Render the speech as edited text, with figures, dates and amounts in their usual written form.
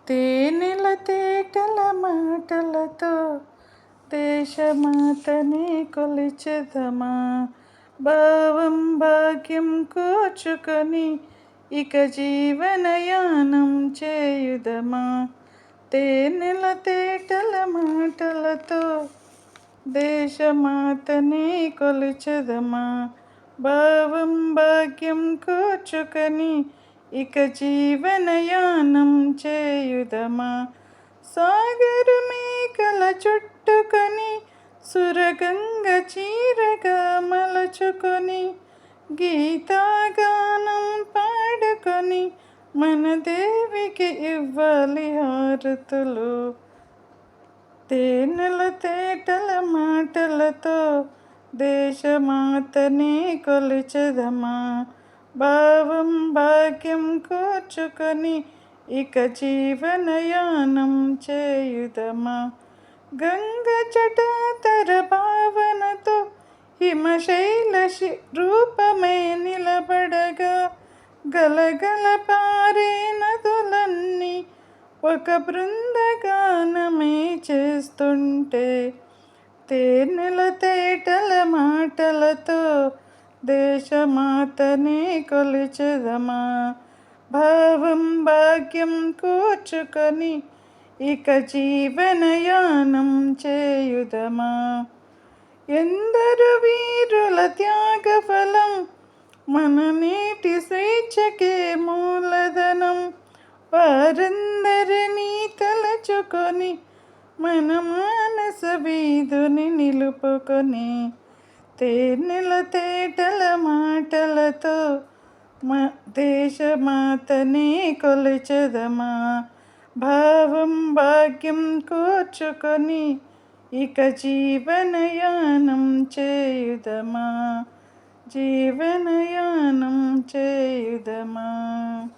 తేనెల తేటల మాటలతో దేశమాతని కొలిచెదమా. భావం భాగ్యం కూర్చుకొని ఇక జీవనయానం చేయుదమా. తేనెల తేటల మాటలతో దేశమాతని కొలిచెదమా. భావం భాగ్యం కూర్చుకొని ఇక జీవనయానం చేయుదమా. సాగర మేకల చుట్టుకొని సురగంగ చీరగా మలచుకొని గీతాగానం పాడుకొని మన దేవికి ఇవ్వాలి హారతులు. తేనెల తేటల మాటలతో దేశమాతని కొలిచెదమా. భావం భాగ్యం కూర్చుకొని ఇక జీవనయానం చేయుదమా. గంగ జటాతర భావనతో హిమశైల రూపమే నిలబడగా గలగల పారే నదులన్నీ ఒక బృందగానమే చేస్తుంటే తేనెల తేటల మాటలతో దేశమాతని కొలిచెదమా. భావం భాగ్యం కూర్చుకొని ఇక జీవనయానం చేయుదమా. ఎందరు వీరుల త్యాగఫలం మన నేటి స్వేచ్ఛకే మూలధనం. వారందరినీ తలచుకొని మన మానస వీధుని నిలుపుకొని తేనెల తేటల మాటలతో దేశమాతని కొలిచెదమా. భావం భాగ్యం కూర్చుకొని ఇక జీవనయానం చేయుదమా. జీవనయానం చేయుదమా.